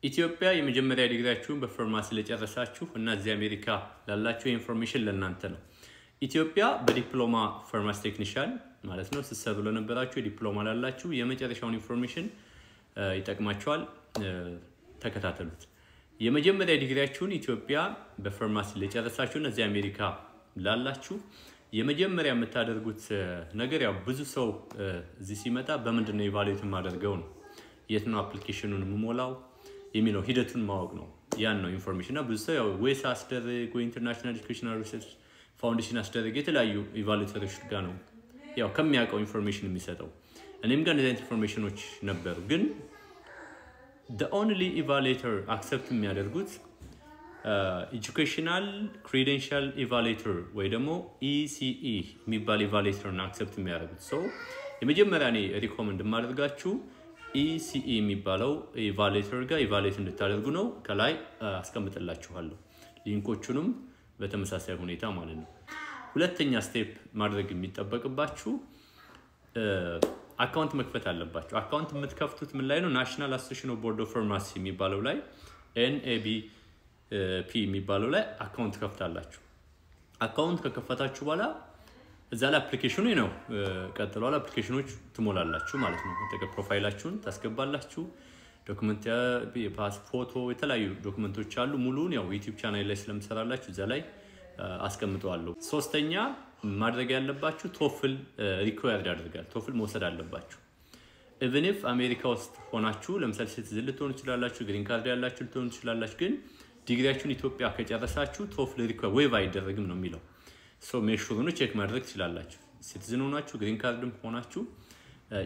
ኢትዮጵያ የመጀመሪያ ዲግሪያችሁን በፋርማሲ ለጨረሳችሁ እና እዚህ አሜሪካ ላላችሁ ኢንፎርሜሽን ለእናንተ ነው። ኢትዮጵያ በዲፕሎማ ፋርማሲ ቴክኒሻን ማለት ነው ስትሰሩ ለነበራችሁ ዲፕሎማ ላላችሁ የመጨረሻውን ኢንፎርሜሽን ይጠቅማችኋል። ተከታተሉት። የመጀመሪያ ዲግሪያችሁን ኢትዮጵያ በፋርማሲ ለጨረሳችሁ እና እዚህ አሜሪካ ላላችሁ የመጀመሪያ የምታደርጉት ነገር ያው ብዙ ሰው እዚህ ሲመጣ በመንድነው ኢቫሉዌት ማድረገው ነው የት ነው አፕሊኬሽኑን መሞላው የሚለው ሂደቱን ማወቅ ነው። ያን ነው ኢንፎርሜሽን እና ብዙ ሰው ያው ዌስ አስደረግ ወይ ኢንተርናሽናል ኤጁኬሽናል ሪሰርች ፋውንዴሽን አስደረግ የተለያዩ ኢቫሉዌተሮች ጋር ነው ያው ከሚያውቀው ኢንፎርሜሽን የሚሰጠው። እኔም ጋር እንደዚህ ኢንፎርሜሽኖች ነበሩ ግን the only evaluator accept የሚያደርጉት educational credential evaluator ወይ ደግሞ ECE የሚባል evaluator ነው accept የሚያደርጉት። ሶ የመጀመሪያ እኔ ሪኮመንድ ማድረጋችሁ ECE የሚባለው evaluator ጋር evaluate እንድታደርጉ ነው። ከላይ አስቀምጥላችኋለሁ ሊንኮቹንም በተመሳሳይ ሁኔታ ማለት ነው። ሁለተኛ ስቴፕ ማድረግ የሚጠበቅባችሁ አካውንት መክፈት አለባችሁ። አካውንት የምትከፍቱት ምን ላይ ነው? ናሽናል አሶሲዬሽን ኦፍ ቦርድ ኦፍ ፋርማሲ የሚባለው ላይ NABP የሚባለው ላይ አካውንት ከፍታላችሁ። አካውንት ከከፈታችሁ በኋላ እዛ ላይ አፕሊኬሽኑ ነው ቀጥሏል። አፕሊኬሽኖች ትሞላላችሁ ማለት ነው። ተከ ፕሮፋይላችሁን ታስገባላችሁ። ዶክመንት ፎቶ የተለያዩ ዶክመንቶች አሉ። ሙሉን ያው ዩቲዩብ ቻናል ላይ ስለምሰራላችሁ እዛ ላይ አስቀምጠዋለሁ። ሶስተኛ ማድረግ ያለባችሁ ቶፍል ሪኳየርድ ያደርጋል። ቶፍል መውሰድ አለባችሁ። even if አሜሪካ ውስጥ ሆናችሁ ለምሳሌ ሲቲዝን ልትሆኑ ትችላላችሁ፣ ግሪን ካርድ ያላችሁ ልትሆኑ ትችላላችሁ። ግን ዲግሪያችሁን ኢትዮጵያ ከጨረሳችሁ ቶፍል ሪኳየር ዌቭ አይደረግም ነው የሚለው። ሶ ሜክ ሹር ነው ቼክ ማድረግ ትችላላችሁ። ሲቲዝን ሆናችሁ ግሪን ካርድም ሆናችሁ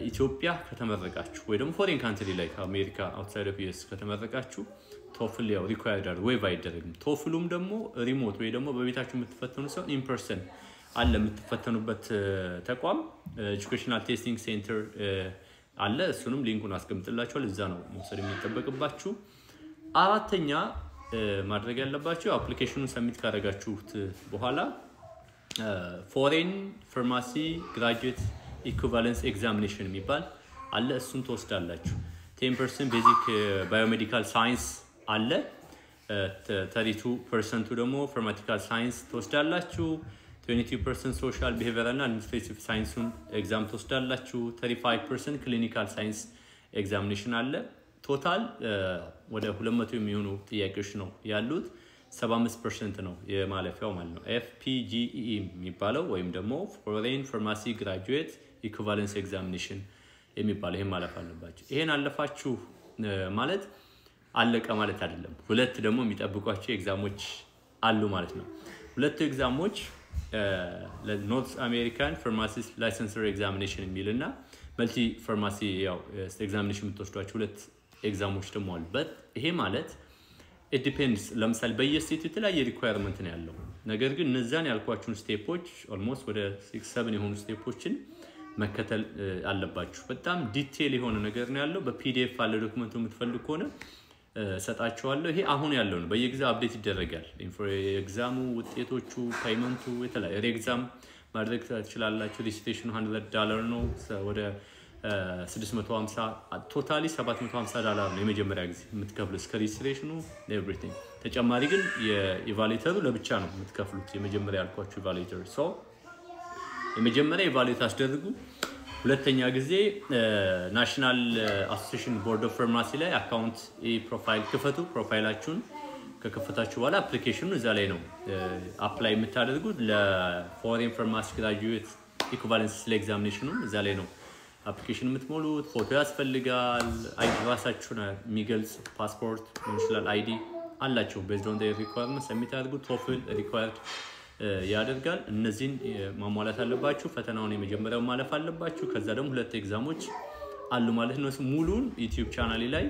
ኢትዮጵያ ከተመረቃችሁ ወይ ደግሞ ፎሬን ካንትሪ ላይ ከአሜሪካ አውትሳይድ ኦፍ ዩኤስ ከተመረቃችሁ ቶፍል ያው ሪኳየርድ ዌቭ አይደረግም። ቶፍሉም ደግሞ ሪሞት ወይ ደግሞ በቤታችሁ የምትፈተኑ ሰው ኢን ፐርሰን አለ የምትፈተኑበት ተቋም ኤጁኬሽናል ቴስቲንግ ሴንተር አለ። እሱንም ሊንኩን አስቀምጥላችኋል። እዛ ነው መውሰድ የሚጠበቅባችሁ። አራተኛ ማድረግ ያለባችሁ አፕሊኬሽኑን ሰብሚት ካደረጋችሁት በኋላ ፎሬን ፋርማሲ ግራጁዌት ኢኩቫለንስ ኤግዛሚኔሽን የሚባል አለ። እሱን ትወስዳላችሁ። 10% ቤዚክ ባዮሜዲካል ሳይንስ አለ። 32% ደግሞ ፋርማቲካል ሳይንስ ትወስዳላችሁ። 22% ሶሻል ቢሄቪየራል እና አድሚኒስትሬቲቭ ሳይንሱን ኤግዛም ትወስዳላችሁ። 35% ክሊኒካል ሳይንስ ኤግዛሚኔሽን አለ። ቶታል ወደ 200 የሚሆኑ ጥያቄዎች ነው ያሉት። 75% ነው የማለፊያው ማለት ነው። FPGE የሚባለው ወይም ደግሞ ፎሬን ፋርማሲ ግራጁዌት ኢኩቫለንስ ኤግዛሚኔሽን የሚባለው ይሄን ማለፍ አለባችሁ። ይሄን አለፋችሁ ማለት አለቀ ማለት አይደለም። ሁለት ደግሞ የሚጠብቋችሁ ኤግዛሞች አሉ ማለት ነው። ሁለቱ ኤግዛሞች ለኖርዝ አሜሪካን ፋርማሲስት ላይሰንሰር ኤግዛሚኔሽን የሚልና መልቲ ፋርማሲ ያው ኤግዛሚኔሽን የምትወስዷቸው ሁለት ኤግዛሞች ደግሞ አሉ። በት ይሄ ማለት it depends ለምሳሌ በየስቴቱ የተለያየ ሪኳየርመንት ነው ያለው። ነገር ግን እነዛን ያልኳችሁን ስቴፖች ኦልሞስት ወደ 6-7 የሆኑ ስቴፖችን መከተል አለባችሁ። በጣም ዲቴል የሆነ ነገር ነው ያለው። በፒዲኤፍ አለ ዶክመንቱ የምትፈልጉ ከሆነ ሰጣችኋለሁ። ይሄ አሁን ያለው ነው። በየጊዜው አፕዴት ይደረጋል። ኤግዛሙ ውጤቶቹ ፔመንቱ የተለያየ ኤግዛም ማድረግ ትችላላችሁ። ሬጂስትሬሽኑ $100 ነው። ወደ 650 ቶታሊ $750 ነው የመጀመሪያ ጊዜ የምትከፍሉት እስከ ሬጂስትሬሽኑ ኤቭሪቲንግ። ተጨማሪ ግን የኢቫሉዌተሩ ለብቻ ነው የምትከፍሉት። የመጀመሪያ ያልኳችሁ ኢቫሉዌተር ሶ የመጀመሪያ ኢቫሉዌት አስደርጉ። ሁለተኛ ጊዜ ናሽናል አሶሲዬሽን ቦርድ ኦፍ ፋርማሲ ላይ አካውንት ፕሮፋይል ክፈቱ። ፕሮፋይላችሁን ከከፈታችሁ በኋላ አፕሊኬሽኑ እዛ ላይ ነው አፕላይ የምታደርጉት። ለፎሬን ፋርማሲ ግራጁዌት ኢኩቫለንስ ኤግዛሚኔሽኑ እዛ ላይ ነው አፕሊኬሽን የምትሞሉት። ፎቶ ያስፈልጋል። አይዲ ራሳችሁን የሚገልጽ ፓስፖርት ይችላል አይዲ አላችሁ። ቤዝድ ኦን ዘ ሪኳየርመንት ሰብሚት አድርጉ። ቶፍል ሪኳየርድ ያደርጋል። እነዚህን ማሟላት አለባችሁ። ፈተናውን የመጀመሪያው ማለፍ አለባችሁ። ከዛ ደግሞ ሁለት ኤግዛሞች አሉ ማለት ነው። ሙሉን ዩቲዩብ ቻናሌ ላይ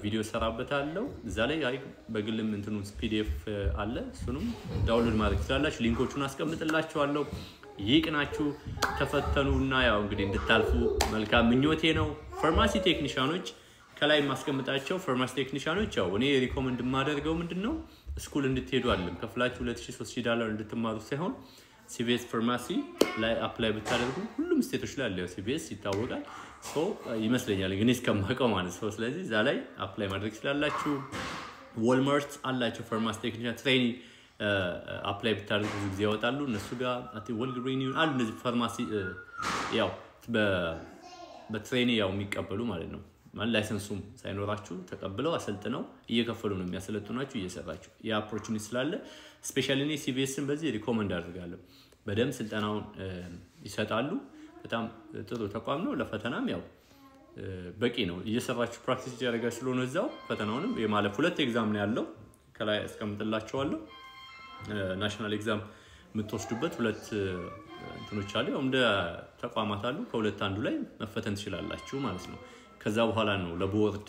ቪዲዮ ሰራበታለሁ። እዛ ላይ አይ በግልም እንትኑ PDF አለ። እሱንም ዳውንሎድ ማድረግ ትችላላችሁ። ሊንኮቹን አስቀምጥላችኋለሁ። ይቅናችሁ ተፈተኑና ያው እንግዲህ እንድታልፉ መልካም ምኞቴ ነው። ፋርማሲ ቴክኒሻኖች ከላይ ማስቀምጣቸው ፋርማሲ ቴክኒሻኖች ያው እኔ ሪኮመንድ ማደርገው ምንድነው ስኩል እንድትሄዱ አይደለም። ከፍላችሁ $2,000-3,000 እንድትማሩ ሳይሆን CVS ፋርማሲ ላይ አፕላይ ብታደርጉ ሁሉም ስቴቶች ላይ አለ CVS ይታወቃል ሶ ይመስለኛል ግን እስከማቀው ማለት ነው ስለዚህ እዛ ላይ አፕላይ ማድረግ ይችላልላችሁ Walmart አላችሁ ፋርማሲ ቴክኒሻን ትሬኒንግ አፕላይ ብታደርጉ ብዙ ጊዜ ያወጣሉ እነሱ ጋር ወልግሪን አሉ እነዚህ ፋርማሲ ያው በትሬኒንግ ያው የሚቀበሉ ማለት ነው ማለት ላይሰንሱም ሳይኖራችሁ ተቀብለው አሰልጥነው እየከፈሉ ነው የሚያሰለጥኗችሁ እየሰራችሁ ያ ኦፖርቹኒቲ ስላለ ስፔሻሊ እኔ CVSን በዚህ ሪኮመንድ አድርጋለሁ በደም ስልጠናውን ይሰጣሉ በጣም ጥሩ ተቋም ነው ለፈተናም ያው በቂ ነው እየሰራችሁ ፕራክቲስ ያደርጋችሁ ስለሆነ እዛው ፈተናውንም የማለፍ ሁለት ኤግዛም ነው ያለው ከላይ አስቀምጥላችኋለሁ ናሽናል ኤግዛም የምትወስዱበት ሁለት እንትኖች አሉ እንደ ተቋማት አሉ ከሁለት አንዱ ላይ መፈተን ትችላላችሁ ማለት ነው ከዛ በኋላ ነው ለቦርድ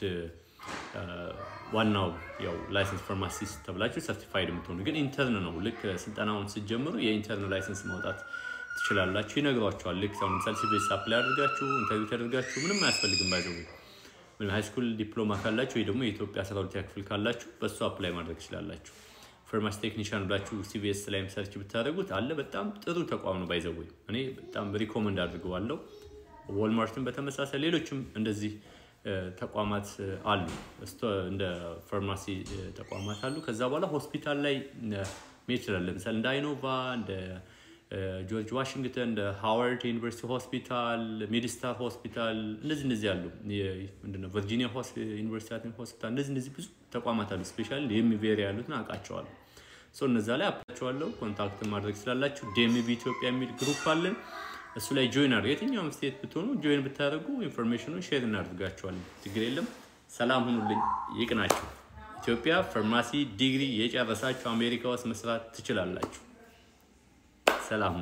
ዋናው ያው ላይሰንስ ፋርማሲስት ተብላችሁ ሰርቲፋይድ የምትሆኑ ግን ኢንተርን ነው ልክ ስልጠናውን ሲጀምሩ የኢንተርን ላይሰንስ ማውጣት ትችላላችሁ ይነግሯችኋል ልክ አሁን ለምሳሌ CVS አፕላይ አድርጋችሁ ኢንተርቪው ተደርጋችሁ ምንም አያስፈልግም ባይዘው ምን ሃይ ስኩል ዲፕሎማ ካላችሁ ወይ ደግሞ የኢትዮጵያ 12ኛ ክፍል ካላችሁ በሱ አፕላይ ማድረግ ትችላላችሁ ፋርማሲ ቴክኒሻን ብላችሁ CVS ላይ ሰርች ብታደርጉት አለ በጣም ጥሩ ተቋም ነው ባይዘው እኔ በጣም ሪኮመንድ አድርገዋለሁ Walmartን በተመሳሳይ ሌሎችም እንደዚህ ተቋማት አሉ እንደ ፋርማሲ ተቋማት አሉ ከዛ በኋላ ሆስፒታል ላይ ሜትራል ለምሳሌ እንደ አይኖቫ እንደ ጆርጅ ዋሽንግተን እንደ ሃዋርድ ዩኒቨርሲቲ ሆስፒታል ሜዲስታር ሆስፒታል እንደዚህ አሉ ምንድነው ቨርጂኒያ ዩኒቨርሲቲ ሆስፒታል እንደዚህ ብዙ ተቋማት አሉ ስፔሻሊ የሚቬሪ ያሉት ናቃቸዋል ሶ እነዛ ላይ አፕላይዋለሁ ኮንታክት ማድረግ ስላላችሁ DMV ኢትዮጵያ የሚል ግሩፕ አለን እሱ ላይ ጆይን አድርጉ የትኛውም ስቴት ብትሆኑ ጆይን ብታደርጉ ኢንፎርሜሽኑን ሼር እናደርጋችኋለን ችግር የለም ሰላም ሁኑልኝ ይቅናችሁ ኢትዮጵያ ፋርማሲ ዲግሪ የጨረሳችሁ አሜሪካ ውስጥ መስራት ትችላላችሁ ሰላም